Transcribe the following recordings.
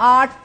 8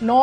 9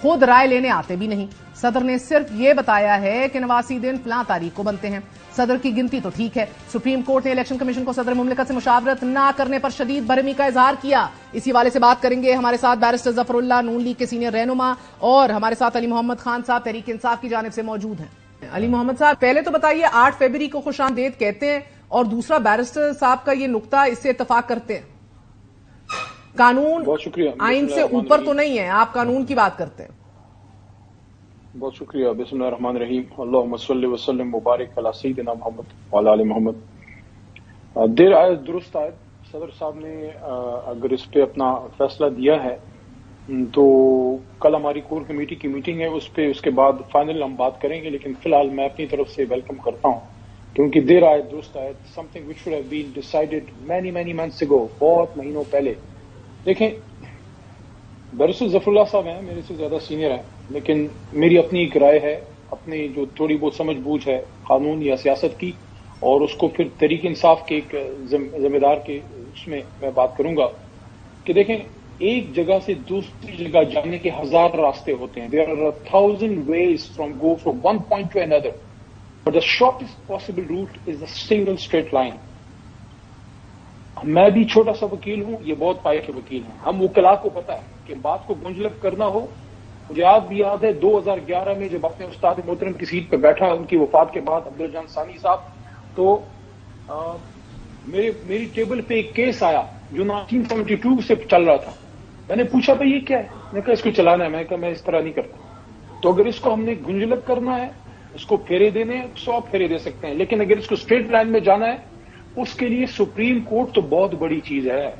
خود رائے لینے آتے بھی نہیں. صدر نے صرف یہ بتایا ہے کہ نواسی دن فلاں تاریخ کو بنتے ہیں. صدر کی گنتی تو ٹھیک ہے. سپریم کورٹ نے الیکشن کمیشن کو صدر مملکت سے مشاورت نہ کرنے پر شدید برہمی کا اظہار کیا. اسی حوالے سے بات کریں گے. ہمارے ساتھ بیرسٹر ظفر اللہ نون لیگ کے سینئر رہنما اور ہمارے ساتھ علی محمد خان صاحب تحریک انصاف کی جانب سے موجود ہیں. علی محمد صاحب پہلے تو بتائیے 8 فروری کو خوش آمدید کہتے ہیں اور دوسرا بیرسٹر صاحب کا یہ نقطہ اس سے اتفاق کرتے ہیں. قانون بہت شکریہ. آئین سے اوپر تو نہیں ہے, آپ قانون کی بات کرتے ہیں. بہت شکریہ. بسم اللہ الرحمن الرحیم. اللہم صلی وسلم مبارک علی سیدنا محمد وعلی آل محمد. دیر آیت درست آیت. صدر صاحب نے اگر اس پہ اپنا فیصلہ دیا ہے تو کل ہماری کور کمیٹی کی میٹنگ ہے, اس کے بعد فائنل ہم بات کریں گے, لیکن فی الحال میں اپنی طرف سے ویلکم کرتا ہوں کیونکہ دیر آیت درست آیت something which should have been decided many months ago, بہت مہینوں پہلے. دیکھیں بیرسٹر ظفر اللہ صاحب ہیں, میرے سے زیادہ سینئر ہیں, لیکن میری اپنی ایک رائے ہے, اپنی جو تھوڑی بہت سمجھ بوجھ ہے قانون یا سیاست کی, اور اس کو پھر تحریک انصاف کے ایک ذمہ دار کے اس میں بات کروں گا کہ دیکھیں ایک جگہ سے دوسری جگہ جانے کے 1000 راستے ہوتے ہیں. There are 1000 ways go from one point to another, but the shortest possible route is the single straight line. میں بھی چھوٹا سا وکیل ہوں, یہ بہت پائے کے وکیل ہیں. ہم وکلاء کو پتا ہے کہ بات کو گنجلک کرنا ہو. مجھے بھی یاد ہے 2011 میں جب اپنے استاد محترم کی سیٹ پہ بیٹھا ان کی وفات کے بعد عبدالجان ثانی صاحب, تو میری ٹیبل پہ ایک کیس آیا جو 1972 سے چل رہا تھا. میں نے پوچھا بھائی یہ کیا ہے؟ میں نے کہا اس کو چلانا ہے. میں نے کہا میں اس طرح نہیں کرتا. تو اگر اس کو ہم نے گنجلک کرنا ہے, اس کو پھیرے دینے ہیں, 100 پھیرے دے سکتے ہیں, لیکن اگر اس کو اسٹریٹ لائن میں جانا ہے اس کے لیے سپریم کورٹ تو بہت بڑی چیز ہے.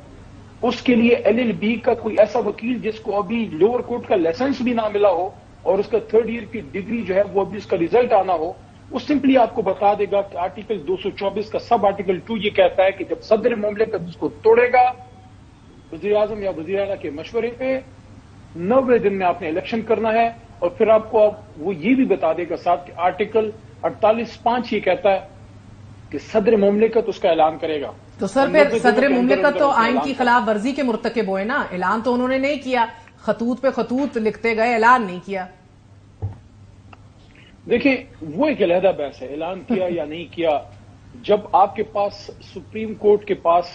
اس کے لیے LLB کا کوئی ایسا وکیل جس کو ابھی لوور کورٹ کا لائسنس بھی نہ ملا ہو اور اس کا 3rd ایئر کی ڈگری جو ہے وہ ابھی اس کا ریزلٹ آنا ہو, وہ سمپلی آپ کو بتا دے گا کہ آرٹیکل 224 کا سب آرٹیکل 2 یہ کہتا ہے کہ جب صدر مملکت اس کو توڑے گا وزیر اعظم یا وزیر اعلیٰ کے مشورے پہ 90 دن میں آپ نے الیکشن کرنا ہے. اور پھر آپ کو وہ یہ بھی بتا دے گا ساتھ کہ آرٹیکل 48(5) یہ کہتا ہے کہ صدر مملکت اس کا اعلان کرے گا. تو سر پھر صدر مملکت تو آئین کی خلاف ورزی کے مرتکب ہوئے نا. اعلان تو انہوں نے نہیں کیا, خطوط پہ خطوط لکھتے گئے, اعلان نہیں کیا. دیکھیں وہ ایک علیحدہ بحث ہے, اعلان کیا یا نہیں کیا. جب آپ کے پاس سپریم کورٹ کے پاس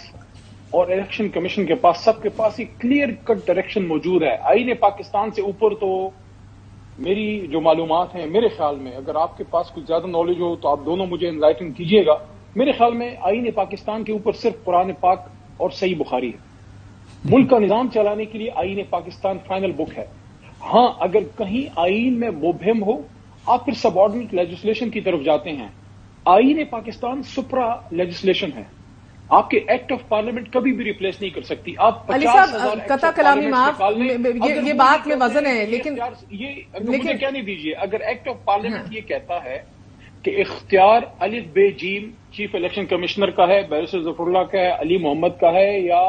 اور الیکشن کمیشن کے پاس سب کے پاس ایک کلیئر کٹ ڈائریکشن موجود ہے, آئین پاکستان سے اوپر, تو میری جو معلومات ہیں میرے خیال میں, اگر آپ کے پاس کچھ زیادہ نالج ہو تو آپ دونوں مجھے انلائٹن کیجیے گا, میرے خیال میں آئین پاکستان کے اوپر صرف قرآن پاک اور صحیح بخاری ہے. ملک کا نظام چلانے کے لیے آئین پاکستان فائنل بک ہے. ہاں اگر کہیں آئین میں مبہم ہو آپ پھر سب آرڈیننس لیجسلیشن کی طرف جاتے ہیں. آئین پاکستان سپرا لیجسلیشن ہے. آپ کے ایکٹ آف پارلیمنٹ کبھی بھی ریپلیس نہیں کر سکتی. آپ علی صاحب قطع کلامی معاف, یہ بات میں وزن ہے, لیکن مجھے کیا نہیں دیجیے. اگر ایکٹ آف پارلیمنٹ یہ کہتا ہے کہ اختیار الف بے جیم چیف الیکشن کمشنر کا ہے, بیرسٹر ظفر اللہ کا ہے, علی محمد کا ہے, یا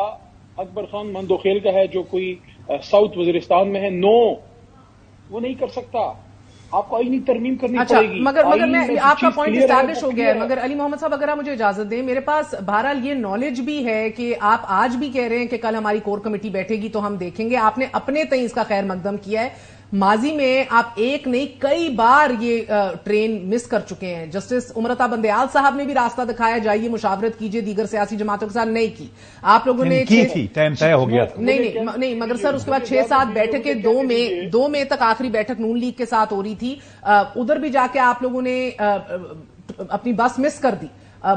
اکبر خان مندوخیل کا ہے جو کوئی ساؤتھ وزیرستان میں ہے, نو وہ نہیں کر سکتا. آپ کو آئینی ترمیم کرنی پڑے گی. مگر میں آپ کا پوائنٹ اسٹیبلش ہو گیا ہے. مگر علی محمد صاحب اگر آپ مجھے اجازت دیں, میرے پاس بہرحال یہ نالج بھی ہے کہ آپ آج بھی کہہ رہے ہیں کہ کل ہماری کور کمیٹی بیٹھے گی تو ہم دیکھیں گے. آپ نے اپنے تئیں اس کا خیر مقدم کیا ہے. ماضی میں آپ ایک نہیں کئی بار یہ ٹرین مس کر چکے ہیں. جسٹس امرتا بندیال صاحب نے بھی راستہ دکھایا, جائیے مشاورت کیجئے, دیگر سیاسی جماعتوں کے ساتھ نہیں کی. آپ لوگوں نے کی تھی, ٹائم طے ہو گیا تھا. نہیں مگر سر اس کے بعد 6-7 بیٹھکیں 2 مئی تک آخری بیٹھک نون لیگ کے ساتھ ہو رہی تھی. ادھر بھی جا کے آپ لوگوں نے اپنی بس مس کر دی.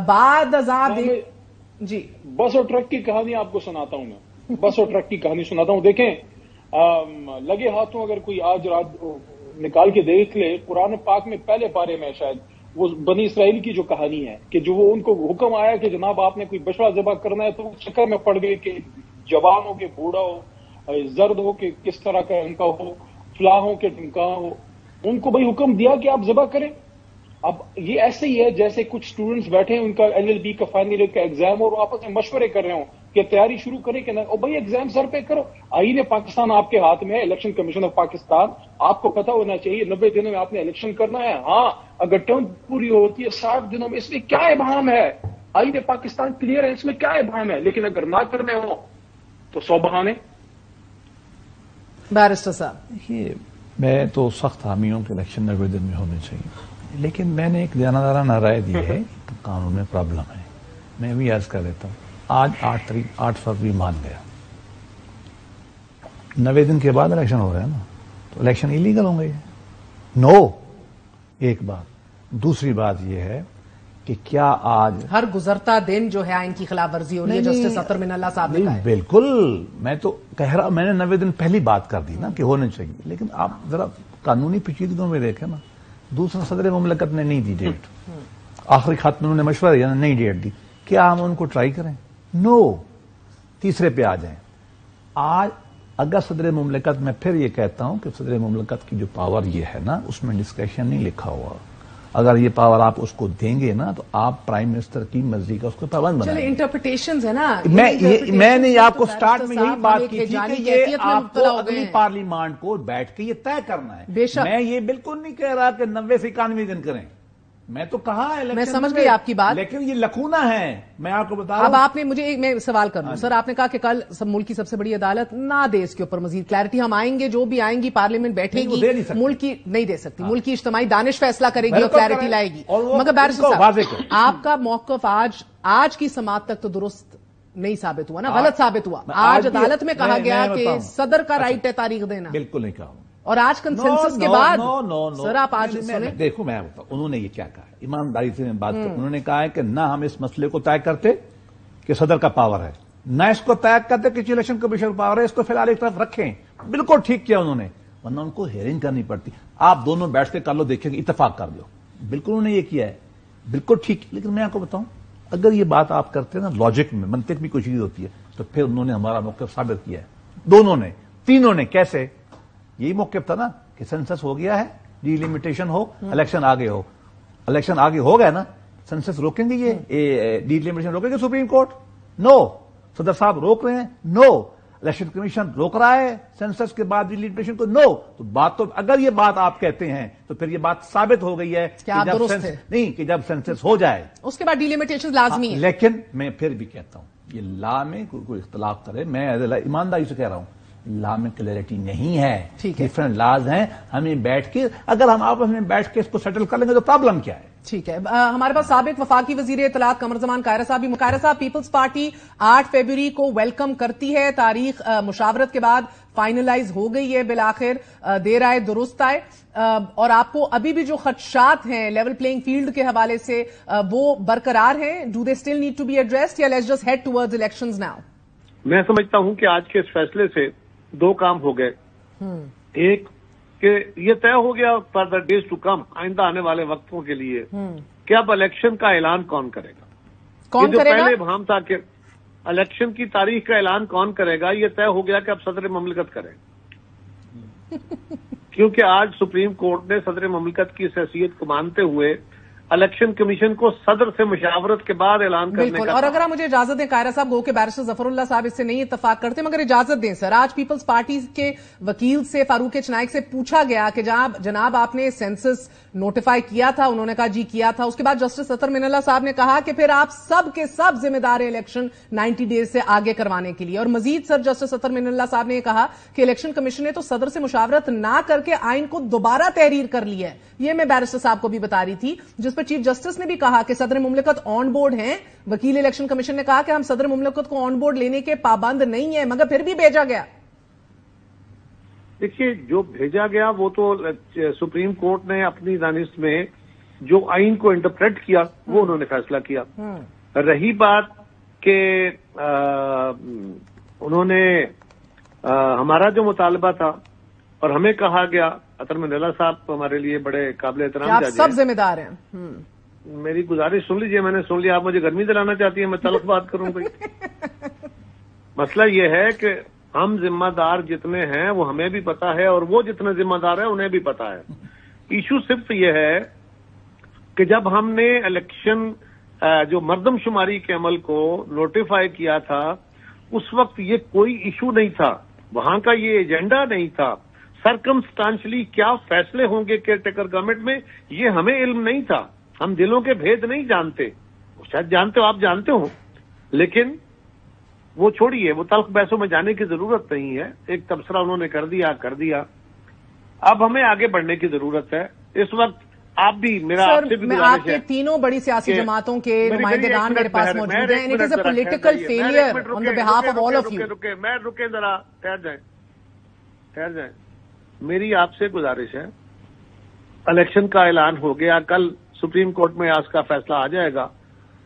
بعد ازاں جی بس اور ٹرک کی کہانی آپ کو سناتا ہوں. میں بس اور ٹرک کی کہانی سناتا ہوں. دیکھیں لگے ہاتھوں اگر کوئی آج رات نکال کے دیکھ لے, قرآن پاک میں پہلے پارے میں شاید وہ بنی اسرائیل کی جو کہانی ہے کہ جو وہ ان کو حکم آیا کہ جناب آپ نے کوئی بچڑا ذبح کرنا ہے, تو وہ چکر میں پڑ گئے کہ جوان ہو کہ بوڑھا ہو, زرد ہو کہ کس طرح کا ان کا ہو, فلاں ہو کہ ڈمکا ہو, ان کو بھائی حکم دیا کہ آپ ذبح کریں. اب یہ ایسے ہی ہے جیسے کچھ اسٹوڈنٹس بیٹھے ہیں, ان کا LLB کا فائنل کا ایگزام, اور آپس میں مشورے کر رہے ہوں کہ تیاری شروع کریں کہ نہ. او بھائی ایگزام سر پہ کرو. آئین پاکستان آپ کے ہاتھ میں ہے, الیکشن کمیشن آف پاکستان, آپ کو پتا ہونا چاہیے 90 دنوں میں آپ نے الیکشن کرنا ہے. ہاں اگر ٹرم پوری ہوتی ہے 60 دنوں میں, اس میں کیا ابہام ہے؟ آئین پاکستان کلیئر ہے, اس میں کیا ابہام ہے؟ لیکن اگر نہ کرنے ہو تو 100 بہانے. بیرسٹر صاحب دیکھیے میں تو سخت حامی ہوں کہ الیکشن 90 دن میں ہونے چاہیے، لیکن میں نے ایک دیانتدارانہ رائے دی ہے کہ قانون میں پرابلم ہے۔ میں بھی عرض کر دیتا ہوں، آج 8 فروری مان گیا، 90 دن کے بعد الیکشن ہو رہا ہے نا، تو الیکشن ایلیگل ہوں گے؟ نو، ایک بات۔ دوسری بات یہ ہے کہ کیا آج ہر گزرتا دن جو ہے آئین کی خلاف ورزی ہو رہی ہے، جسٹس اطہر من اللہ صاحب نے کہا ہے۔ بالکل، میں تو کہہ رہا، میں نے 90 دن پہلی بات کر دی نا کہ ہونے چاہیے، لیکن آپ ذرا قانونی پیچیدگیوں میں دیکھیں نا۔ دوسرا، صدر مملکت نے نہیں دی ڈیٹ، آخری خط میں انہوں نے مشورہ دیا نہیں ڈیٹ دی، کیا ہم ان کو ٹرائی کریں؟ نو۔ تیسرے پہ آ جائیں، آج اگر صدر مملکت، میں پھر یہ کہتا ہوں کہ صدر مملکت کی جو پاور یہ ہے نا، اس میں ڈسکریشن نہیں لکھا ہوا، اگر یہ پاور آپ اس کو دیں گے نا تو آپ پرائم منسٹر کی مرضی کا اس کو پابند بنائیں گے۔ انٹرپریٹیشنز ہے نا، میں نے آپ کو سٹارٹ میں یہی بات کی تھی کہ یہ آپ کو اگلی پارلیمانٹ کو بیٹھ کے یہ طے کرنا ہے۔ میں یہ بالکل نہیں کہہ رہا کہ 90 سے 91 دن کریں، میں تو کہا ہے، میں سمجھ گئی آپ کی بات، لیکن یہ لکھونا ہے، میں آپ کو بتا رہا ہوں۔ اب آپ نے مجھے میں سوال کروں سر، آپ نے کہا کہ کل ملک کی سب سے بڑی عدالت نہ دے اس کے اوپر مزید کلیئرٹی، ہم آئیں گے، جو بھی آئیں گی پارلیمنٹ بیٹھے گی، ملک کی نہیں دے سکتی، ملک کی اجتماعی دانش فیصلہ کرے گی اور کلیئرٹی لائے گی۔ مگر بیرسٹر صاحب، آپ کا موقف آج کی سماعت تک تو درست نہیں ثابت ہوا نا، غلط ثابت ہوا۔ آج عدالت میں کہا گیا کہ صدر کا رائٹ ہے تاریخ دینا، بالکل نہیں کہا، اور آج کنسنسس کے بعد سر آپ آج دیکھو، میں بتاؤں انہوں نے یہ کیا کہا، ایمانداری سے میں بات کروں، انہوں نے کہا ہے کہ نہ ہم اس مسئلے کو طے کرتے کہ صدر کا پاور ہے، نہ اس کو طے کرتے کہ الیکشن کمیشن پاور ہے، اس کو فی الحال ایک طرف رکھیں۔ بالکل ٹھیک کیا انہوں نے، ورنہ ان کو ہیئرنگ کرنی پڑتی، آپ دونوں بیٹھ کے کر لو، دیکھیں گے اتفاق کر لو، بالکل انہوں نے یہ کیا ہے، بالکل ٹھیک۔ لیکن میں آپ کو بتاؤں، اگر یہ بات آپ کرتے ہیں نا، لاجک میں، منطق میں کوئی چیز ہوتی ہے، تو پھر انہوں نے ہمارا موقف ثابت کیا ہے، دونوں نے، تینوں نے۔ کیسے؟ یہی موقف تھا نا کہ سینسس ہو گیا ہے، ڈی لمیٹیشن ہو، الیکشن آگے ہو، الیکشن آگے ہو گیا نا، سینسس روکیں گے، یہ ڈی لمیٹیشن روکیں گے سپریم کورٹ؟ نو۔ صدر صاحب روک رہے ہیں؟ نو۔ الیکشن کمیشن روک رہا ہے سینسس کے بعد ڈی لمیٹیشن کو؟ نو۔ تو بات تو، اگر یہ بات آپ کہتے ہیں تو پھر یہ بات ثابت ہو گئی ہے کہ جب سینسس ہو جائے اس کے بعد ڈی لمیٹیشن لازمی ہے۔ لیکن میں پھر بھی کہتا ہوں، یہ لا میں کوئی اختلاف کرے، میں ایمانداری سے کہہ رہا ہوں، لا میں کلیئرٹی نہیں ہے، ڈفرنٹ لاز ہیں، ہمیں بیٹھ کے، اگر ہم آپس میں بیٹھ کے اس کو سیٹل کر لیں گے تو پرابلم کیا ہے؟ ٹھیک ہے، ہمارے پاس سابق وفاقی وزیر اطلاعات قمر زمان قاہرہ صاحب بھی۔ قاہرہ صاحب، پیپلز پارٹی 8 فروری کو ویلکم کرتی ہے، تاریخ مشاورت کے بعد فائنلائز ہو گئی ہے، بالآخر دیر آئے درست آئے، اور آپ کو ابھی بھی جو خدشات ہیں لیول پلینگ فیلڈ کے حوالے سے وہ برقرار ہیں؟ Do they still need to be addressed, یا let's just head towards elections now? میں سمجھتا ہوں کہ آج کے اس فیصلے سے 2 کام ہو گئے۔ ایک کہ یہ طے ہو گیا for the days to come, آئندہ آنے والے وقتوں کے لیے کہ اب الیکشن کا اعلان کون کرے گا، کون کرے گا؟ پہلے ابہام تھا کہ الیکشن کی تاریخ کا اعلان کون کرے گا، یہ طے ہو گیا کہ اب صدر مملکت کرے کیونکہ آج سپریم کورٹ نے صدر مملکت کی اس حیثیت کو مانتے ہوئے الیکشن کمیشن کو صدر سے مشاورت کے بعد اعلان کرنے بالکل۔ اور اگر آپ مجھے اجازت دیں قاہرہ صاحب، گو کہ بیرسٹر ظفر اللہ صاحب اس سے نہیں اتفاق کرتے، مگر اجازت دیں سر، آج پیپلز پارٹی کے وکیل سے، فاروق چنائک سے پوچھا گیا کہ جناب آپ نے سینسس نوٹیفائی کیا تھا؟ انہوں نے کہا جی کیا تھا۔ اس کے بعد جسٹس اطہر من اللہ صاحب نے کہا کہ پھر آپ سب کے سب ذمہ دار ہیں الیکشن 90 ڈیز سے آگے کروانے کے لیے، اور مزید سر جسٹس اطہر من اللہ صاحب نے یہ کہا کہ الیکشن کمیشن نے تو صدر سے مشاورت نہ کر کے آئین کو دوبارہ تحریر کر لی ہے۔ یہ میں بیرسٹر صاحب کو بھی بتا رہی تھی، جس پر چیف جسٹس نے بھی کہا کہ صدر مملکت آن بورڈ ہیں۔ وکیل الیکشن کمیشن نے کہا کہ ہم صدر مملکت کو آن بورڈ لینے کے پابند نہیں ہیں، مگر پھر بھی بھیجا گیا۔ دیکھیے، جو بھیجا گیا وہ تو سپریم کورٹ نے اپنی دانش میں جو آئین کو انٹرپریٹ کیا وہ انہوں نے فیصلہ کیا۔ رہی بات کہ انہوں نے ہمارا جو مطالبہ تھا اور ہمیں کہا گیا، اطہر من اللہ صاحب ہمارے لیے بڑے قابل احترام جج ہیں، سب ذمہ دار ہیں۔ میری گزارش سن لیجئے، میں نے سن لیا، آپ مجھے گرمی دلانا چاہتی ہیں، میں تلخ بات کروں گی۔ مسئلہ یہ ہے کہ ہم ذمہ دار جتنے ہیں وہ ہمیں بھی پتا ہے، اور وہ جتنے ذمہ دار ہیں انہیں بھی پتا ہے۔ ایشو صرف یہ ہے کہ جب ہم نے الیکشن جو مردم شماری کے عمل کو نوٹیفائی کیا تھا، اس وقت یہ کوئی ایشو نہیں تھا، وہاں کا یہ ایجنڈا نہیں تھا۔ سرکمسٹانشلی کیا فیصلے ہوں گے کیئر ٹیکر گورنمنٹ میں، یہ ہمیں علم نہیں تھا۔ ہم دلوں کے بھید نہیں جانتے، شاید جانتے ہو، آپ جانتے ہو، لیکن وہ چھوڑیے، وہ تلخ بحثوں میں جانے کی ضرورت نہیں ہے۔ ایک تبصرہ انہوں نے کر دیا۔ اب ہمیں آگے بڑھنے کی ضرورت ہے. اس وقت آپ بھی میرا آپ سے بھی میں گزارش آپ کے ہے تینوں بڑی سیاسی جماعتوں کے نمائندگان میرے پاس موجود ہیں. It is a political failure on the behalf of all of you. رکیں ذرا، ٹھہر جائیں. میری آپ سے گزارش ہے، الیکشن کا اعلان ہو گیا، کل سپریم کورٹ میں آج کا فیصلہ آ جائے گا.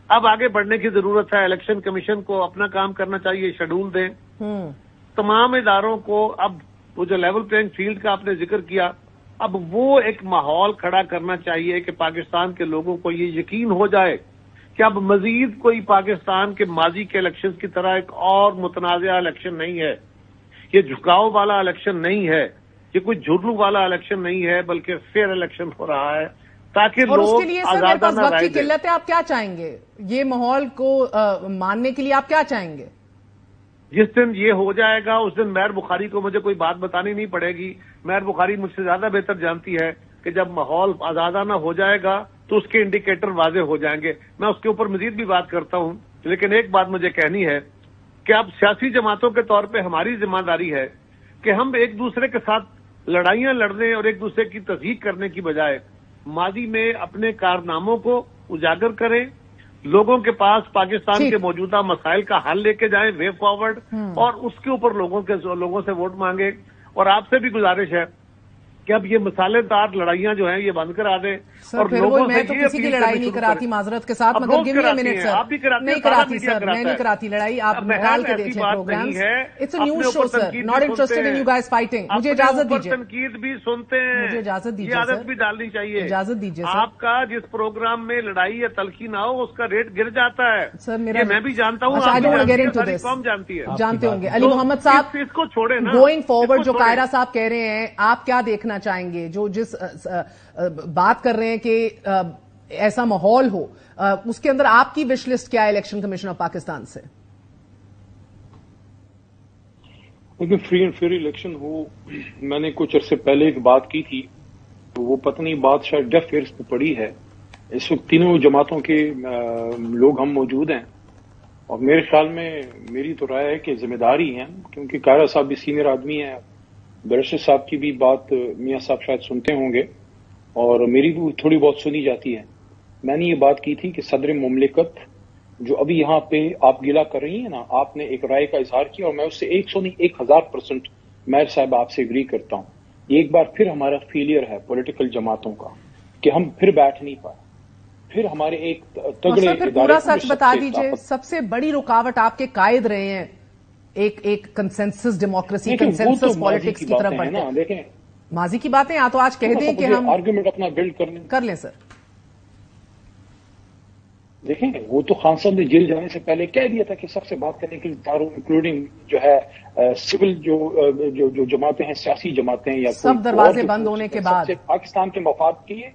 اب آگے بڑھنے کی ضرورت ہے. الیکشن کمیشن کو اپنا کام کرنا چاہیے، شیڈول دیں. تمام اداروں کو اب وہ جو لیول پلینگ فیلڈ کا آپ نے ذکر کیا، اب وہ ایک ماحول کھڑا کرنا چاہیے کہ پاکستان کے لوگوں کو یہ یقین ہو جائے کہ اب مزید کوئی پاکستان کے ماضی کے الیکشن کی طرح ایک اور متنازع الیکشن نہیں ہے. یہ جھکاؤ والا الیکشن نہیں ہے، یہ کوئی جھرلو والا الیکشن نہیں ہے، بلکہ فیئر الیکشن ہو رہا ہے تاکہ اور اس لوگ کے لیے سر میرے پاس آزادانہ وقت کی رائے دیں. قلت ہے. آپ کیا چاہیں گے یہ ماحول کو ماننے کے لیے؟ آپ کیا چاہیں گے؟ جس دن یہ ہو جائے گا اس دن مہر بخاری کو مجھے کوئی بات بتانی نہیں پڑے گی. مہر بخاری مجھ سے زیادہ بہتر جانتی ہے کہ جب ماحول آزادانہ ہو جائے گا تو اس کے انڈیکیٹر واضح ہو جائیں گے. میں اس کے اوپر مزید بھی بات کرتا ہوں، لیکن ایک بات مجھے کہنی ہے کہ اب سیاسی جماعتوں کے طور پہ ہماری ذمہ داری ہے کہ ہم ایک دوسرے کے ساتھ لڑائیاں لڑنے اور ایک دوسرے کی تصدیق کرنے کی بجائے ماضی میں اپنے کارناموں کو اجاگر کریں، لوگوں کے پاس پاکستان کے موجودہ مسائل کا حل لے کے جائیں، وے فارورڈ، اور اس کے اوپر لوگوں سے ووٹ مانگے. اور آپ سے بھی گزارش ہے کہ اب یہ مسالے دار لڑائیاں جو ہیں یہ بند کرا دیں. اور لوگوں میں تو کسی کی لڑائی نہیں کراتی معذرت کے ساتھ، مگر give me a minute sir. آپ بھی کراتی نہیں کراتی سر، میں نہیں کراتی لڑائی. آپ نکال کے دیکھیں programmes. It's a news show sir, not interested in you guys fighting. مجھے اجازت دیجیے. تنقید بھی سنتے ہیں، مجھے اجازت دیجیے. عادت بھی ڈالنی چاہیے. اجازت دیجیے سر. آپ کا جس پروگرام میں لڑائی یا تلخی نہ ہو اس کا ریٹ گر جاتا ہے. سر میرا میں بھی جانتا ہوں، قوم جانتی ہے، جانتے ہوں گے. علی محمد صاحب اس کو چھوڑے نا، گوئنگ فارورڈ جو قاہرہ صاحب کہہ رہے ہیں، آپ کیا دیکھنا چاہیں گے؟ جو جس بات کر رہے ہیں کہ ایسا ماحول ہو، اس کے اندر آپ کی وش لسٹ کیا ہے الیکشن کمیشن آف پاکستان سے؟ لیکن فری اینڈ فیئر الیکشن ہو. میں نے کچھ عرصے پہلے ایک بات کی تھی، تو وہ پتہ نہیں بات شاید ڈیف ایئرز پہ پڑی ہے. اس وقت تینوں جماعتوں کے لوگ ہم موجود ہیں، اور میرے خیال میں میری تو رائے ہے کہ ذمہ داری ہے، کیونکہ قاہرہ صاحب بھی سینئر آدمی ہیں، بیرسٹر صاحب کی بھی بات میاں صاحب شاید سنتے ہوں گے، اور میری بھی تھوڑی بہت سنی جاتی ہے. میں نے یہ بات کی تھی کہ صدر مملکت جو ابھی یہاں پہ آپ گلا کر رہی ہیں نا، آپ نے ایک رائے کا اظہار کیا اور میں اس سے 1000% مہر صاحب آپ سے اگری کرتا ہوں. یہ ایک بار پھر ہمارا فیلئر ہے پولیٹیکل جماعتوں کا کہ ہم پھر بیٹھ نہیں پائے. پھر ہمارے ایک تگڑے ادارے پورا سچ بتا دیجئے. سب سے بڑی رکاوٹ آپ کے قائد رہے ہیں ایک کنسنسس ڈیموکریسی، کنسنسس پالیٹکس کی طرف بڑھنا. دیکھیں ماضی کی باتیں یا تو آج کہہ دیں کہ ہم آرگومنٹ اپنا بلڈ کر لیں سر. دیکھیں وہ تو خان صاحب نے جیل جانے سے پہلے کہہ دیا تھا کہ سب سے بات کرنے کے لیے تاروں انکلوڈنگ جو ہے سول جو جماعتیں ہیں، سیاسی جماعتیں یا سب دروازے بند ہونے کے بعد پاکستان کے مفاد کے لیے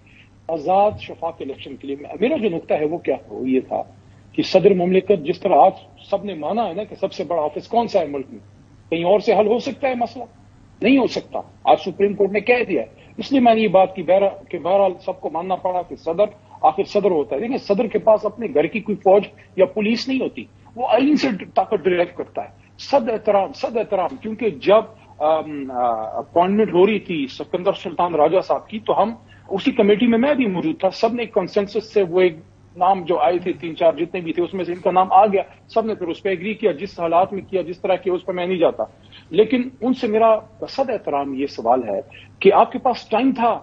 آزاد شفاف الیکشن کے لیے. میرا جو نقطہ ہے وہ کیا وہ یہ تھا کہ صدر مملکت جس طرح آج سب نے مانا ہے نا کہ سب سے بڑا آفس کون سا ہے ملک میں، کہیں اور سے حل ہو سکتا ہے مسئلہ؟ نہیں ہو سکتا. آج سپریم کورٹ نے کہہ دیا. اس لیے میں نے یہ بات کی کہ بہرحال سب کو ماننا پڑا کہ صدر آخر صدر ہوتا ہے. دیکھیں صدر کے پاس اپنے گھر کی کوئی فوج یا پولیس نہیں ہوتی، وہ آئین سے طاقت ڈرائیو کرتا ہے. صد احترام کیونکہ جب اپوائنٹمنٹ ہو رہی تھی سکندر سلطان راجہ صاحب کی تو ہم اسی کمیٹی میں بھی موجود تھا. سب نے ایک کنسنسس سے وہ ایک نام جو آئے تھے 3-4 جتنے بھی تھے اس میں سے ان کا نام آ گیا. سب نے پھر اس پہ ایگری کیا، جس حالات میں کیا، جس طرح کیا اس پہ میں نہیں جاتا. لیکن ان سے میرا صد احترام یہ سوال ہے کہ آپ کے پاس ٹائم تھا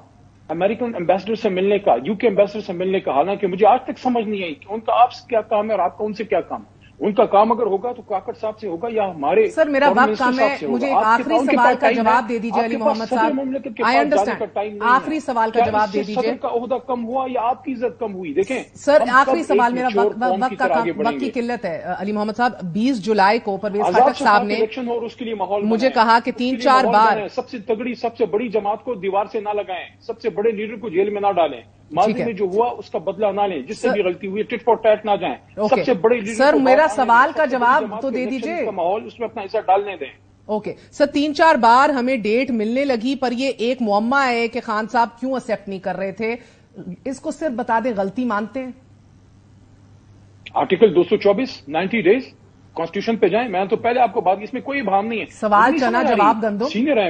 امریکن ایمبیسڈر سے ملنے کا، یو کے ایمبیسڈر سے ملنے کا، حالانکہ مجھے آج تک سمجھ نہیں آئی کہ ان کا آپ سے کیا کام ہے اور آپ کا ان سے کیا کام ہے. ان کا کام اگر ہوگا تو کاکڑ صاحب سے ہوگا یا ہمارے سر میرا وقت کام ہے. مجھے ایک آخری سوال کا جواب دے دیجیے علی محمد صاحب. I understand. آخری سوال کا جواب دے دیجیے. صدر کا عہدہ کم ہوا یا آپ کی عزت کم ہوئی؟ دیکھیں سر آخری سوال، میرا وقت کی قلت ہے. علی محمد صاحب 20 جولائی کو پرویز خٹک صاحب نے مجھے کہا کہ 3-4 بار سب سے تگڑی سب سے بڑی جماعت کو دیوار سے نہ لگائیں، سب سے بڑے لیڈر کو جیل میں نہ ڈالیں، ماضی میں جو ہوا اس کا بدلہ نہ لیں، جس سے بھی غلطی ہوئی ٹٹ فار ٹیٹ نہ جائیں. سب سے بڑے لیڈر سر میرا سوال کا جواب تو دے دیجیے. ماحول اس میں اپنا حصہ ڈالنے دیں. اوکے سر 3-4 بار ہمیں ڈیٹ ملنے لگی پر یہ ایک معمہ ہے کہ خان صاحب کیوں ایکسپٹ نہیں کر رہے تھے. اس کو صرف بتا دیں غلطی مانتے ہیں؟ آرٹیکل 224 90 ڈیز کانسٹیٹیوشن پہ جائیں. میں تو پہلے آپ کو بات کی، اس میں کوئی ابہام نہیں ہے. سوال چنا جواب گندم. سینئر ہیں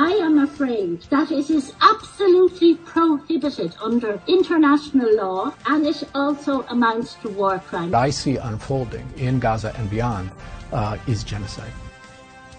I am afraid that it is absolutely prohibited under international law, and it also amounts to war crime. What I see unfolding in Gaza and beyond is genocide.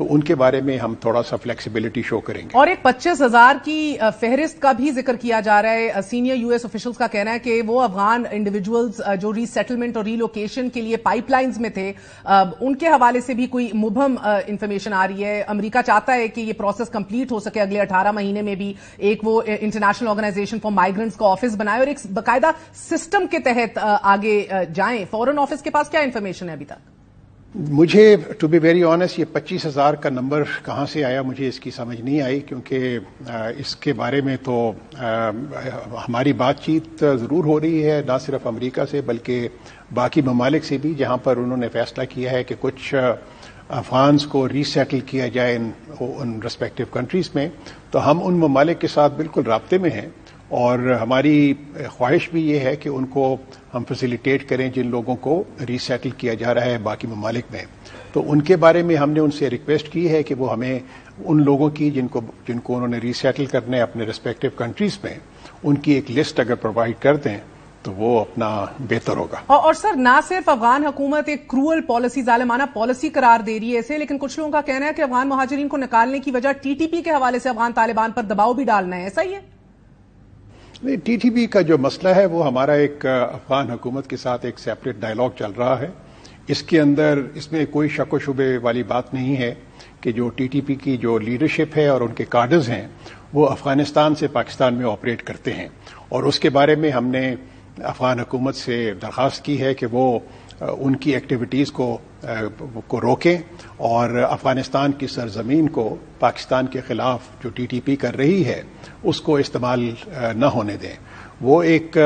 تو ان کے بارے میں ہم تھوڑا سا فلیکسیبلٹی شو کریں گے. اور ایک 25,000 کی فہرست کا بھی ذکر کیا جا رہا ہے. سینئر یو ایس آفیشلز کا کہنا ہے کہ وہ افغان انڈیویجولز جو ری سیٹلمنٹ اور ری لوکیشن کے لیے پائپ لائنز میں تھے ان کے حوالے سے بھی کوئی مبہم انفارمیشن آ رہی ہے. امریکہ چاہتا ہے کہ یہ پروسیس کمپلیٹ ہو سکے اگلے 18 مہینے میں بھی, ایک وہ انٹرنیشنل آرگنائزیشن فار مائیگرنٹس کا آفس بنائے اور ایک باقاعدہ سسٹم کے تحت آگے جائیں. فورن آفس کے پاس کیا انفارمیشن ہے ابھی تک؟ مجھے ٹو بی ویری آنیسٹ یہ 25,000 کا نمبر کہاں سے آیا مجھے اس کی سمجھ نہیں آئی, کیونکہ اس کے بارے میں تو ہماری بات چیت ضرور ہو رہی ہے نہ صرف امریکہ سے بلکہ باقی ممالک سے بھی, جہاں پر انہوں نے فیصلہ کیا ہے کہ کچھ افغانز کو ری سیٹل کیا جائے ان ریسپیکٹو کنٹریز میں. تو ہم ان ممالک کے ساتھ بالکل رابطے میں ہیں اور ہماری خواہش بھی یہ ہے کہ ان کو ہم فیسیلیٹیٹ کریں جن لوگوں کو ری سیٹل کیا جا رہا ہے باقی ممالک میں. تو ان کے بارے میں ہم نے ان سے ریکویسٹ کی ہے کہ وہ ہمیں ان لوگوں کی جن کو انہوں نے ری سیٹل کرنا ہے اپنے ریسپیکٹو کنٹریز میں, ان کی ایک لسٹ اگر پرووائڈ کر دیں تو وہ اپنا بہتر ہوگا. اور سر نہ صرف افغان حکومت ایک کروئل پالیسی, ظالمانہ پالیسی قرار دے رہی ہے اسے, لیکن کچھ لوگوں کا کہنا ہے کہ افغان مہاجرین کو نکالنے کی وجہ ٹی ٹی پی کے حوالے سے افغان طالبان پر دباؤ بھی ڈالنا ہے. ایسا ہی ہے؟ نہیں, ٹی ٹی پی کا جو مسئلہ ہے وہ ہمارا ایک افغان حکومت کے ساتھ ایک سیپریٹ ڈائلاگ چل رہا ہے. اس کے اندر اس میں کوئی شک و شبے والی بات نہیں ہے کہ جو ٹی ٹی پی کی جو لیڈرشپ ہے اور ان کے کارڈرز ہیں وہ افغانستان سے پاکستان میں آپریٹ کرتے ہیں, اور اس کے بارے میں ہم نے افغان حکومت سے درخواست کی ہے کہ وہ ان کی ایکٹیویٹیز کو روکیں اور افغانستان کی سرزمین کو پاکستان کے خلاف جو ٹی ٹی پی کر رہی ہے اس کو استعمال نہ ہونے دیں. وہ ایک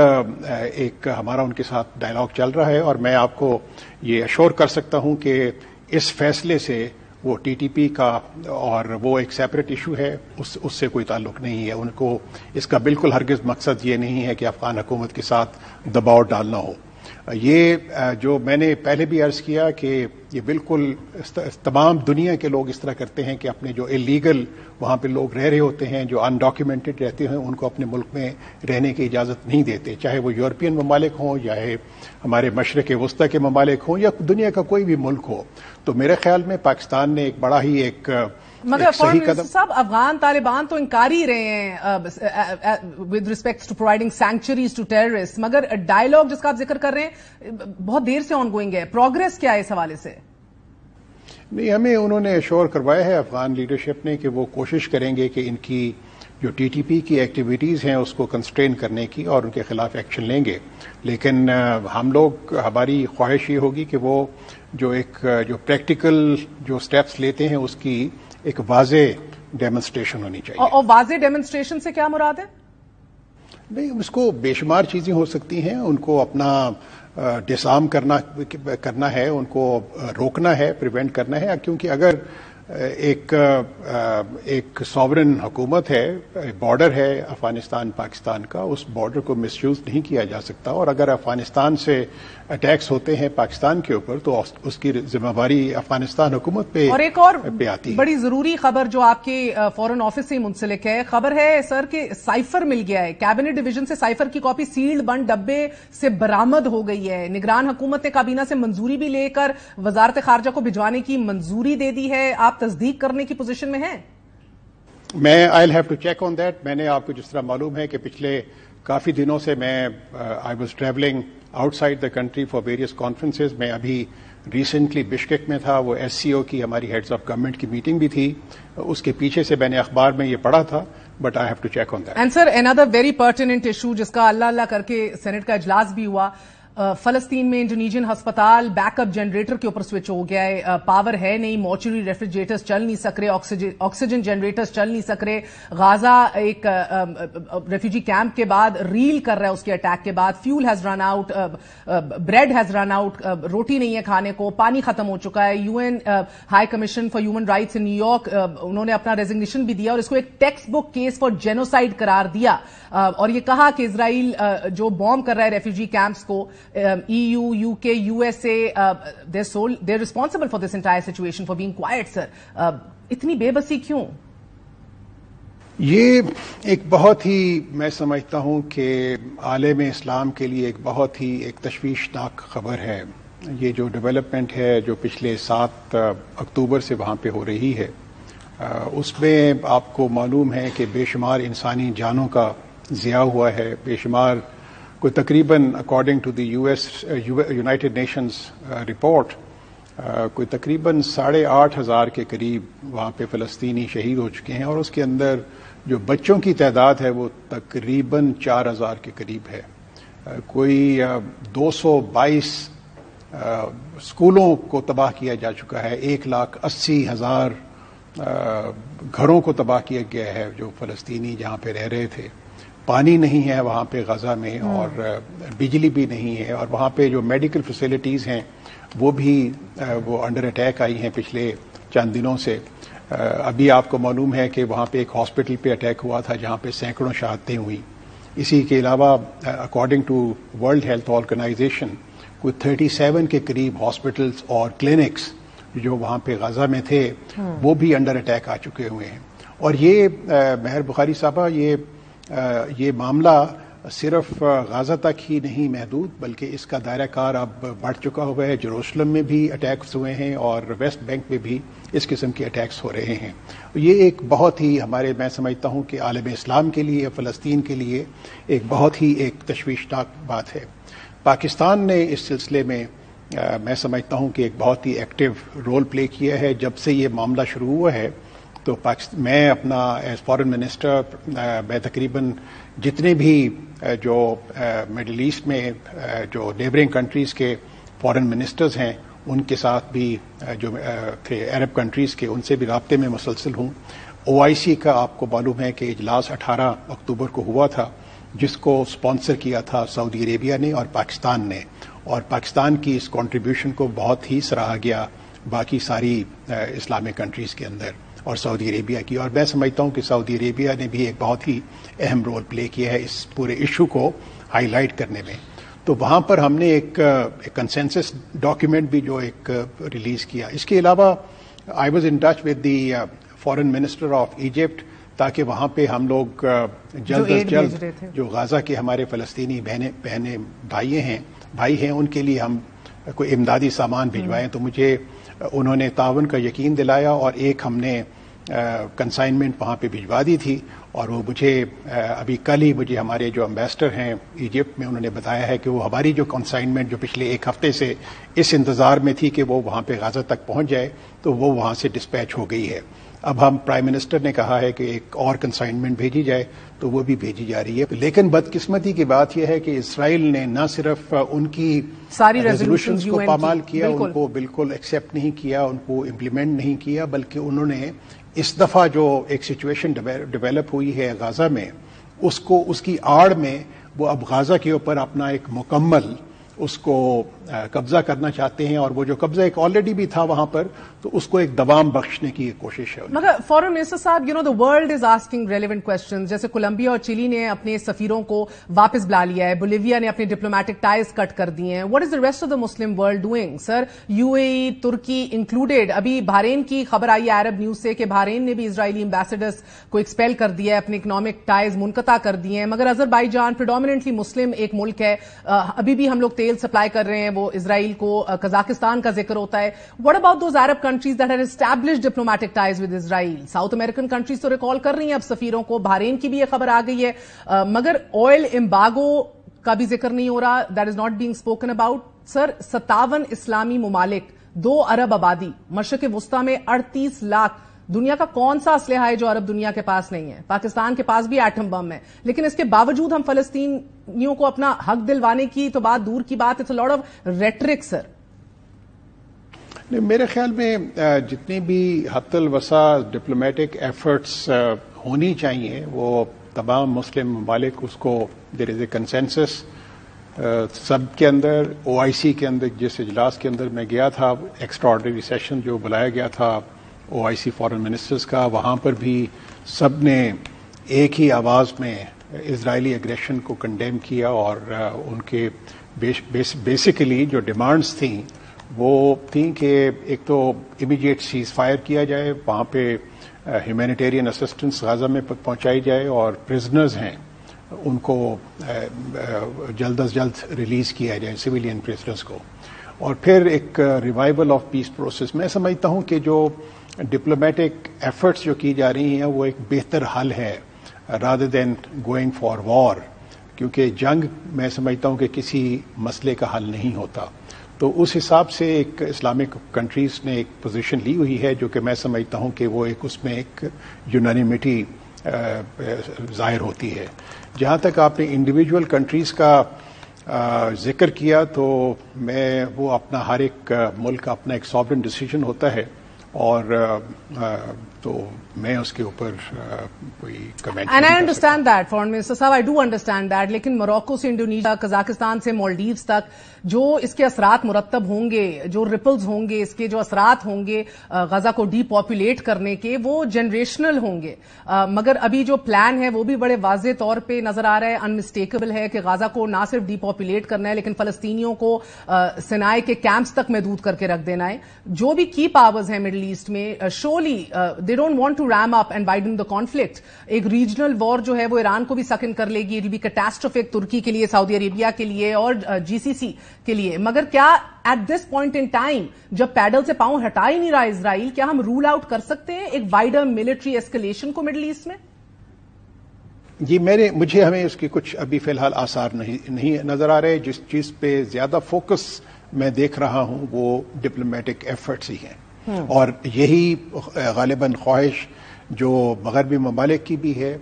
ہمارا ان کے ساتھ ڈائلاگ چل رہا ہے, اور میں آپ کو یہ ایشور کر سکتا ہوں کہ اس فیصلے سے وہ ٹی ٹی پی کا اور وہ ایک سیپریٹ ایشو ہے اس سے کوئی تعلق نہیں ہے. ان کو اس کا بالکل ہرگز مقصد یہ نہیں ہے کہ افغان حکومت کے ساتھ دباؤ ڈالنا ہو. یہ جو میں نے پہلے بھی عرض کیا کہ یہ بالکل تمام دنیا کے لوگ اس طرح کرتے ہیں کہ اپنے جو اللیگل وہاں پہ لوگ رہ رہے ہوتے ہیں, جو انڈاکیومنٹڈ رہتے ہیں, ان کو اپنے ملک میں رہنے کی اجازت نہیں دیتے, چاہے وہ یورپین ممالک ہوں, چاہے ہمارے مشرق وسطی کے ممالک ہوں, یا دنیا کا کوئی بھی ملک ہو. تو میرے خیال میں پاکستان نے ایک بڑا ہی ایک مگر فارن منسٹر صاحب افغان طالبان تو انکار ہی رہے ہیں with respect to providing sanctuaries to terrorist, مگر ڈائلاگ جس کا آپ ذکر کر رہے ہیں بہت دیر سے آن گوئنگ ہے. پروگرس کیا ہے اس حوالے سے؟ نہیں, ہمیں انہوں نے ایشور کروایا ہے افغان لیڈرشپ نے کہ وہ کوشش کریں گے کہ ان کی جو ٹی ٹی پی کی ایکٹیویٹیز ہیں اس کو کنسٹرین کرنے کی اور ان کے خلاف ایکشن لیں گے. لیکن ہم لوگ ہماری خواہش یہ ہوگی کہ وہ جو پریکٹیکل جو سٹیپس لیتے ہیں اس کی ایک واضح ڈیمونسٹریشن ہونی چاہیے. اور واضح ڈیمونسٹریشن سے کیا مراد ہے؟ نہیں, اس کو بے شمار چیزیں ہو سکتی ہیں. ان کو اپنا ڈسارم کرنا ہے, ان کو روکنا ہے, پریونٹ کرنا ہے, کیونکہ اگر ایک سوورن حکومت ہے, بارڈر ہے افغانستان پاکستان کا, اس بارڈر کو مس یوز نہیں کیا جا سکتا. اور اگر افغانستان سے اٹیکس ہوتے ہیں پاکستان کے اوپر تو اس کی ذمہ داری افغانستان حکومت پہ اور ایک اور آتی ہے. بڑی ضروری خبر جو آپ کے فورن آفس سے منسلک ہے, خبر ہے سر کہ سائفر مل گیا ہے. کیبنٹ ڈویژن سے سائفر کی کاپی سیلڈ بند ڈبے سے برآمد ہو گئی ہے. نگران حکومت نے کابینہ سے منظوری بھی لے کر وزارت خارجہ کو بھجوانے کی منظوری دے دی ہے. آپ تصدیق کرنے کی پوزیشن میں ہیں؟ میں I have to check on that. میں نے آپ کو جس طرح معلوم ہے کہ پچھلے کافی دنوں سے میں I was travelling out side the country for various conferences. میں ابھی ریسنٹلی بشکیک میں تھا, وہ ایس سی او کی ہماری ہیڈز آف گورنمنٹ کی میٹنگ بھی تھی. اس کے پیچھے سے میں نے اخبار میں یہ پڑھا تھا, but I have to check on that. And sir another very pertinent issue جس کا اللہ اللہ کر کے سینٹ کا اجلاس بھی ہوا, فلسطین میں انڈونیشین ہسپتال بیک اپ جنریٹر کے اوپر سوئچ ہو گیا ہے. پاور ہے نہیں, مورچری ریفریجریٹرز چل نہیں سک رہے, آکسیجن جنریٹرز چل نہیں سک رہے. غازہ ایک ریفیوجی کیمپ کے بعد ریل کر رہا ہے, اس کے اٹیک کے بعد fuel has run out, bread has run out, روٹی نہیں ہے کھانے کو, پانی ختم ہو چکا ہے. U N high commission for human rights in New York انہوں نے اپنا ریزگنیشن بھی دیا اور اس کو ایک text book case for genocide قرار دیا, اور یہ کہا کہ اسرائیل جو بومب کر رہا ہے ریفیوجی کیمپس کو, EU, UK, USA, they're responsible for this entire situation for being quiet, sir. اتنی بے بسی کیوں؟ یہ ایک بہت ہی میں سمجھتا ہوں کہ عالم اسلام کے لیے ایک بہت ہی ایک تشویشناک خبر ہے. یہ جو ڈیولپمنٹ ہے جو پچھلے 7 اکتوبر سے وہاں پہ ہو رہی ہے، اس میں آپ کو معلوم ہے کہ بے شمار انسانی جانوں کا ضیاع ہوا ہے، بے شمار کوئی تقریباً according to the United Nations report کوئی تقریباً 8,500 کے قریب وہاں پہ فلسطینی شہید ہو چکے ہیں، اور اس کے اندر جو بچوں کی تعداد ہے وہ تقریباً 4,000 کے قریب ہے۔ کوئی 222 اسکولوں کو تباہ کیا جا چکا ہے، 1,80,000 گھروں کو تباہ کیا گیا ہے جو فلسطینی جہاں پہ رہ رہے تھے۔ پانی نہیں ہے وہاں پہ غزہ میں، اور بجلی بھی نہیں ہے، اور وہاں پہ جو میڈیکل فیسلٹیز ہیں وہ بھی وہ انڈر اٹیک آئی ہیں پچھلے چند دنوں سے۔ ابھی آپ کو معلوم ہے کہ وہاں پہ ایک ہاسپٹل پہ اٹیک ہوا تھا جہاں پہ سینکڑوں شہادتیں ہوئیں۔ اسی کے علاوہ according to World Health Organization کوئی 37 کے قریب ہاسپٹلز اور کلینکس جو وہاں پہ غزہ میں تھے وہ بھی انڈر اٹیک آ چکے ہوئے ہیں۔ اور یہ مہر بخاری صاحبہ یہ معاملہ صرف غزہ تک ہی نہیں محدود، بلکہ اس کا دائرہ کار اب بڑھ چکا ہوا ہے۔ جروسلم میں بھی اٹیکس ہوئے ہیں اور ویسٹ بینک میں بھی اس قسم کے اٹیکس ہو رہے ہیں۔ یہ ایک بہت ہی میں سمجھتا ہوں کہ عالم اسلام کے لیے، فلسطین کے لیے ایک بہت ہی ایک تشویشناک بات ہے۔ پاکستان نے اس سلسلے میں سمجھتا ہوں کہ ایک بہت ہی ایکٹیو رول پلے کیا ہے۔ جب سے یہ معاملہ شروع ہوا ہے تو میں اپنا ایز فارن منسٹر میں تقریباً جتنے بھی جو مڈل ایسٹ میں جو نیبرنگ کنٹریز کے فارن منسٹرز ہیں ان کے ساتھ بھی جو تھے عرب کنٹریز کے، ان سے بھی رابطے میں مسلسل ہوں۔ OIC کا آپ کو معلوم ہے کہ اجلاس 18 اکتوبر کو ہوا تھا، جس کو اسپانسر کیا تھا سعودی عربیہ نے اور پاکستان نے، اور پاکستان کی اس کنٹریبیوشن کو بہت ہی سراہا گیا باقی ساری اسلامک کنٹریز کے اندر اور سعودی عربیہ کی۔ اور میں سمجھتا ہوں کہ سعودی عربیہ نے بھی ایک بہت ہی اہم رول پلے کیا ہے اس پورے ایشو کو ہائی لائٹ کرنے میں۔ تو وہاں پر ہم نے ایک کنسنسس ڈاکیومنٹ بھی جو ایک ریلیز کیا۔ اس کے علاوہ I was in touch with the foreign minister of Egypt, تاکہ وہاں پہ ہم لوگ جلد از جلد جو غزہ کے ہمارے فلسطینی بہنیں بھائی ہیں ان کے لیے ہم کوئی امدادی سامان بھجوائیں۔ تو مجھے انہوں نے تعاون کا یقین دلایا، اور ایک ہم نے کنسائنمنٹ وہاں پہ بھجوا دی تھی، اور وہ مجھے ابھی کل ہی مجھے ہمارے جو امبیسڈر ہیں ایجپٹ میں انہوں نے بتایا ہے کہ وہ ہماری جو کنسائنمنٹ جو پچھلے ایک ہفتے سے اس انتظار میں تھی کہ وہ وہاں پہ غزہ تک پہنچ جائے تو وہ وہاں سے ڈسپیچ ہو گئی ہے۔ اب ہم پرائم منسٹر نے کہا ہے کہ ایک اور کنسائنمنٹ بھیجی جائے تو وہ بھی بھیجی جا رہی ہے۔ لیکن بدقسمتی کی بات یہ ہے کہ اسرائیل نے نہ صرف ان کی ساری ریزولوشنز کو پامال کیا، ان کو بالکل ایکسیپٹ نہیں کیا، ان کو امپلیمنٹ نہیں کیا، بلکہ انہوں نے اس دفعہ جو ایک سچویشن ڈیولپ ہوئی ہے غزہ میں، اس کی آڑ میں وہ اب غزہ کے اوپر اپنا ایک مکمل اس کو قبضہ کرنا چاہتے ہیں، اور وہ جو قبضہ ایک آلریڈی بھی تھا وہاں پر تو اس کو ایک دوام بخشنے کی ایک کوشش ہے۔ مگر فارن منسٹر صاحب، the world is asking relevant questions. جیسے کولمبیا اور چلی نے اپنے سفیروں کو واپس بلا لیا ہے، بولیویا نے اپنے ڈپلومیٹک ٹائز کٹ کر دیے ہیں۔ What is the rest of the Muslim world doing? Sir UAE، Turkey included, ابھی بحرین کی خبر آئی ہے عرب نیوز سے کہ بحرین نے بھی اسرائیلی امبیسڈرز کو ایکسپیل کر دیا ہے، اپنے اکنامک ٹائز منقطع کر دیے ہیں۔ مگر آذربائیجان پریڈومیننٹلی مسلم ایک ملک ہے، ابھی بھی ہم لوگ تیل سپلائی کر رہے ہیں وہ اسرائیل کو، قزاقستان کا ذکر ہوتا ہے۔ What about those Arab countries that have established diplomatic ties with Israel? South American countries تو ریکال کر رہی ہیں اب سفیروں کو، بحرین کی بھی یہ خبر آ گئی ہے، مگر آئل امباگو کا بھی ذکر نہیں ہو رہا، that is not being spoken about. Sir 57 اسلامی ممالک، 2 ارب آبادی، مشرق وسطی میں 38 لاکھ، دنیا کا کون سا اسلحہ ہے جو عرب دنیا کے پاس نہیں ہے؟ پاکستان کے پاس بھی ایٹم بم ہے، لیکن اس کے باوجود ہم فلسطینیوں کو اپنا حق دلوانے کی تو بات دور کی بات، it's a lot of rhetoric sir. میرے خیال میں جتنی بھی حد الوسع ڈپلومیٹک ایفرٹس ہونی چاہیے وہ تمام مسلم ممالک اس کو دیر از اے کنسنسس سب کے اندر۔ OIC کے اندر جس اجلاس کے اندر میں گیا تھا، ایکسٹرا آرڈنری سیشن جو بلایا گیا تھا OIC فارن منسٹرز کا، وہاں پر بھی سب نے ایک ہی آواز میں اسرائیلی اگریشن کو کنڈیم کیا، اور ان کے بیسیکلی جو ڈیمانڈز تھیں وہ تھیں کہ ایک تو امیڈیٹ سیز فائر کیا جائے، وہاں پہ ہیومینیٹیرین اسسٹنس غزہ میں پہنچائی جائے، اور پرزنرز ہیں ان کو جلد از جلد ریلیز کیا جائے، سویلین پرزنرز کو۔ اور پھر ایک ریوائول آف پیس پروسیس. میں سمجھتا ہوں کہ جو ڈپلومیٹک ایفرٹس جو کی جا رہی ہیں وہ ایک بہتر حل ہے rather than going for war, کیونکہ جنگ میں سمجھتا ہوں کہ کسی مسئلے کا حل نہیں ہوتا. تو اس حساب سے ایک اسلامک کنٹریز نے ایک پوزیشن لی ہوئی ہے جو کہ میں سمجھتا ہوں کہ وہ ایک اس میں ایک یونانیمیٹی ظاہر ہوتی ہے. جہاں تک آپ نے انڈیویجول کنٹریز کا ذکر کیا تو میں وہ اپنا ہر ایک ملک کا اپنا ایک ساورن ڈیسیجن ہوتا ہے اور تو میں اس کے اوپر کوئی comment. And I understand that foreign minister صاحب, آئی ڈو انڈرسٹینڈ دیٹ, لیکن موراکو سے انڈونیشیا, قزاقستان سے مالڈیوز تک جو اس کے اثرات مرتب ہوں گے, جو ریپلز ہوں گے, اس کے جو اثرات ہوں گے غزہ کو ڈی پاپولیٹ کرنے کے, وہ جنریشنل ہوں گے. مگر ابھی جو پلان ہے وہ بھی بڑے واضح طور پہ نظر آ رہا ہے, انمسٹیکیبل ہے کہ غزہ کو نہ صرف ڈی پاپولیٹ کرنا ہے لیکن فلسطینیوں کو سینائے کے کیمپس تک محدود کر کے رکھ دینا ہے. جو بھی کی پاورز ہیں مڈل ایسٹ میں, surely they don't want to ramp up and widen the conflict. ایک ریجنل وار جو ہے وہ ایران کو بھی سکن کر لے گی, اٹ ول بی کیٹاسٹروفک ترکی کے لیے, سعودی عربیہ کے لیے اور جی سی سی کے لیے. مگر کیا at this point in time جب پیڈل سے پاؤں ہٹا ہی نہیں رہا اسرائیل, کیا ہم رول آؤٹ کر سکتے ہیں ایک وائڈر ملٹری ایسکلیشن کو مڈل ایسٹ میں؟ جی مجھے ہمیں اس کی کچھ ابھی فی الحال آثار نہیں نظر آ رہے. جس چیز پہ زیادہ فوکس میں دیکھ رہا ہوں وہ ڈپلومیٹک ایفرٹس ہی ہیں, اور یہی غالباً خواہش جو مغربی ممالک کی بھی ہے,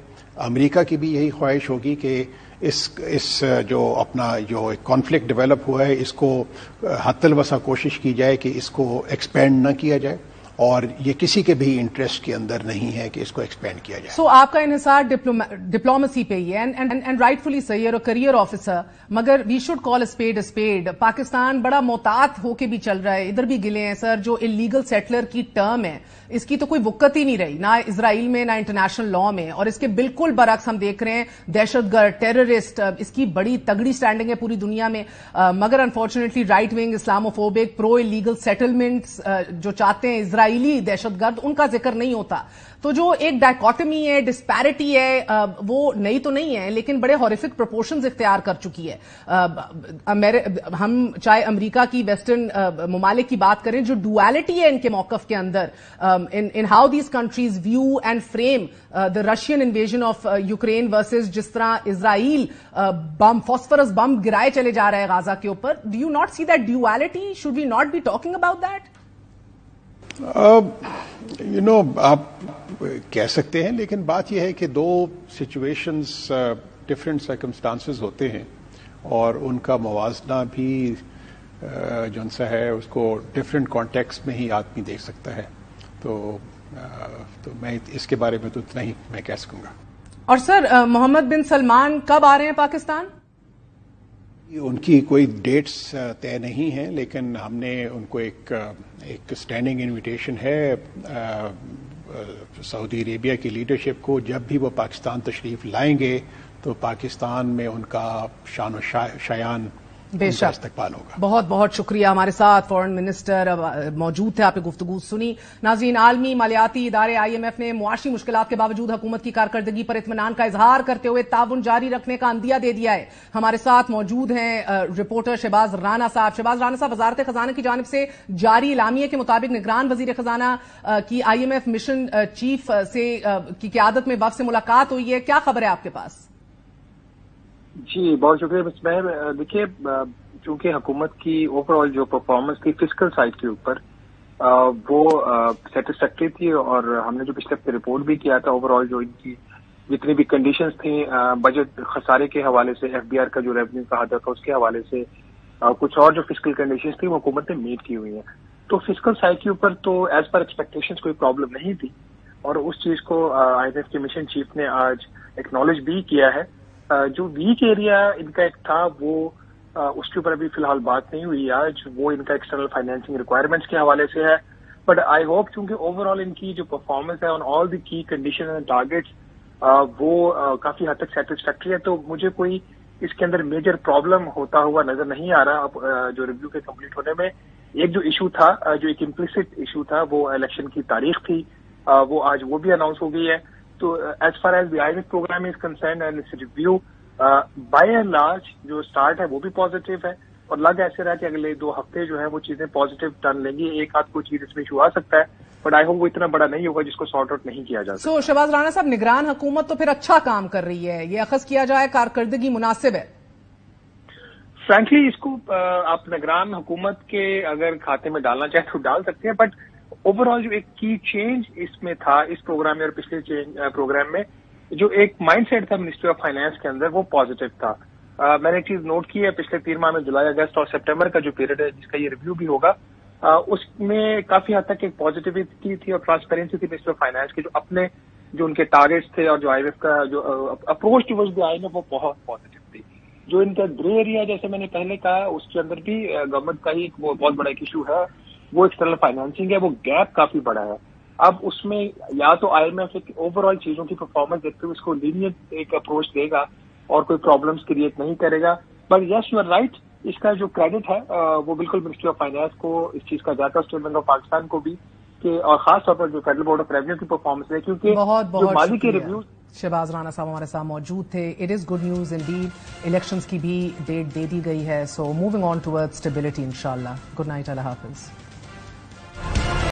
امریکہ کی بھی یہی خواہش ہوگی کہ اس جو اپنا جو کانفلکٹ ڈیولپ ہوا ہے اس کو حد الوسع کوشش کی جائے کہ اس کو ایکسپینڈ نہ کیا جائے, اور یہ کسی کے بھی انٹرسٹ کے اندر نہیں ہے کہ اس کو ایکسپینڈ کیا جائے. سو آپ کا انحصار ڈپلومسی پہ ہی ہے, اینڈ رائٹفلی صحیح ہے, کریئر آفیسر, مگر we should call speed speed. Pakistan بڑا محتاط ہو کے بھی چل رہا ہے, ادھر بھی گلے ہیں سر. جو انلیگل سیٹلر کی ٹرم ہے اس کی تو کوئی وقت ہی نہیں رہی, نہ اسرائیل میں نہ انٹرنیشنل لا میں, اور اس کے بالکل برعکس ہم دیکھ رہے ہیں دہشت گرد, ٹیررسٹ, اس کی بڑی تگڑی سٹینڈنگ ہے پوری دنیا میں. مگر انفارچونیٹلی رائٹ ونگ اسلاموفوبک پرو انلیگل سیٹلمنٹس جو چاہتے ہیں اسرائیلی دہشت گرد, ان کا ذکر نہیں ہوتا. تو جو ایک ڈائکوٹمی ہے, ڈسپیرٹی ہے, وہ نئی تو نہیں ہے لیکن بڑے ہارفک پروپورشنز اختیار کر چکی ہے. ہم چاہے امریکہ کی ویسٹرن ممالک کی بات کریں, جو ڈوالٹی ہے ان کے موقف کے اندر, in how these countries view and frame the Russian invasion of Ukraine versus جس طرح اسرائیل فاسفورس بم گرائے چلے جا رہا ہے غازہ کے اوپر. Do you not see that duality? Should we not be talking about that? آپ کہہ سکتے ہیں, لیکن بات یہ ہے کہ دو سچویشنز ڈفرینٹ سرکمسٹانسز ہوتے ہیں اور ان کا موازنہ بھی جو سا ہے اس کو ڈفرینٹ کانٹیکسٹ میں ہی آدمی دیکھ سکتا ہے. تو میں اس کے بارے میں تو اتنا ہی میں کہہ سکوں گا. اور سر محمد بن سلمان کب آ رہے ہیں پاکستان؟ ان کی کوئی ڈیٹس طے نہیں ہیں, لیکن ہم نے ان کو ایک اسٹینڈنگ انویٹیشن ہے سعودی عربیہ کی لیڈرشپ کو, جب بھی وہ پاکستان تشریف لائیں گے تو پاکستان میں ان کا شان و شایان بے شک استقبال ہوگا. بہت بہت شکریہ. ہمارے ساتھ فورن منسٹر موجود تھے, آپ نے گفتگو سنی. ناظرین, عالمی مالیاتی ادارے IMF نے معاشی مشکلات کے باوجود حکومت کی کارکردگی پر اطمینان کا اظہار کرتے ہوئے تعاون جاری رکھنے کا عندیہ دے دیا ہے. ہمارے ساتھ موجود ہیں رپورٹر شہباز رانا صاحب. شہباز رانا صاحب, وزارت خزانہ کی جانب سے جاری اعلامیے کے مطابق نگران وزیر خزانہ کی IMF مشن چیف سے کی قیادت میں وفد سے ملاقات ہوئی ہے. کیا خبر ہے آپ کے پاس؟ جی بہت شکریہ. میں دیکھیے, چونکہ حکومت کی اوور آل جو پرفارمنس تھی فسکل سائڈ کے اوپر وہ سیٹسفیکٹری تھی, اور ہم نے جو پچھلے ہفتے رپورٹ بھی کیا تھا اوور آل جو ان کی جتنی بھی کنڈیشنز تھیں بجٹ خسارے کے حوالے سے, FBR کا جو ریونیو کہا تھا اس کے حوالے سے, کچھ اور جو فسکل کنڈیشنز تھیں وہ حکومت نے میٹ کی ہوئی ہیں. تو فسکل سائڈ کے اوپر تو ایز پر ایکسپیکٹیشنز کوئی پرابلم نہیں تھی, اور اس چیز کو IMF کے مشن چیف نے آج ایکنالج بھی کیا ہے. جو ویک ایریا ان کا ایک تھا وہ اس کے اوپر ابھی فی الحال بات نہیں ہوئی آج, وہ ان کا ایکسٹرنل فائنینسنگ ریکوائرمنٹس کے حوالے سے ہے. بٹ آئی ہوپ چونکہ اوور آل ان کی جو پرفارمنس ہے آن آل دی کی کنڈیشن اینڈ ٹارگیٹس وہ کافی حد تک سیٹسفیکٹری ہے, تو مجھے کوئی اس کے اندر میجر پرابلم ہوتا ہوا نظر نہیں آ رہا. اب جو ریویو کے کمپلیٹ ہونے میں ایک جو ایشو تھا, جو ایک امپلیسٹ ایشو تھا, وہ الیکشن کی تاریخ تھی, وہ آج وہ بھی اناؤنس ہو گئی ہے. تو as far as the IMF programme is concerned and its review by and large جو اسٹارٹ ہے وہ بھی پازیٹیو ہے, اور لگ ایسے رہا کہ اگلے 2 ہفتے جو ہے وہ چیزیں پازیٹیو ٹرن لیں گی. ایک آدھ کوئی چیز اس میں ایشو آ سکتا ہے, بٹ آئی ہوپ وہ اتنا بڑا نہیں ہوگا جس کو سارٹ آؤٹ نہیں کیا جا سکتا. شہباز رانا صاحب, نگران حکومت تو پھر اچھا کام کر رہی ہے, یہ اخذ کیا جائے کارکردگی مناسب ہے. فرینکلی اس کو آپ نگران حکومت کے اگر کھاتے میں ڈالنا چاہیں تو ڈال سکتے ہیں, بٹ اوور آل جو ایک کی چینج اس میں تھا اس پروگرام میں اور پچھلے پروگرام میں, جو ایک مائنڈ سیٹ تھا منسٹری آف فائنانس کے اندر, وہ پازیٹیو تھا. میں نے ایک چیز نوٹ کی ہے, پچھلے 3 ماہ میں جولائی, اگست اور سپٹمبر کا جو پیریڈ ہے جس کا یہ ریویو بھی ہوگا, اس میں کافی حد تک ایک پازیٹیوٹی تھی اور ٹرانسپیرنسی تھی منسٹری آف فائنانس کے, جو اپنے جو ان کے ٹارگیٹس تھے اور جو آئی ایم ایف کا جو approach towards the I M F وہ بہت پازیٹیو تھی. جو ان کا گرے ایریا جیسے میں نے پہلے کہا اس کے اندر بھی گورنمنٹ کا ہی وہ بہت بڑا ایک ایشو ہے, وہ ایکسٹرنل فائنانسنگ ہے. وہ گیپ کافی بڑا ہے. اب اس میں یا تو آئی ایم ایف ایک اوور آل چیزوں کی پرفارمنس دیکھتے ہوئے اس کو لینئر ایک اپروچ دے گا اور کوئی پرابلمس کریٹ نہیں کرے گا, but yes you are right, اس کا جو کریڈٹ ہے وہ بالکل منسٹری آف فائنانس کو اس چیز کا جاتا ہے, اسٹیٹ بینک آف پاکستان کو بھی, کہ اور خاص طور پر جو فیڈرل بورڈ آف ریونیو کی پرفارمنس ہے, کیونکہ جو ماضی کے ریویوز. شہباز رانا صاحب ہمارے ساتھ موجود تھے. It is good news indeed, elections کی بھی ڈیٹ دے دی گئی ہے, so moving on toward stability انشاءاللہ. گڈ نائٹ, اللہ حافظ.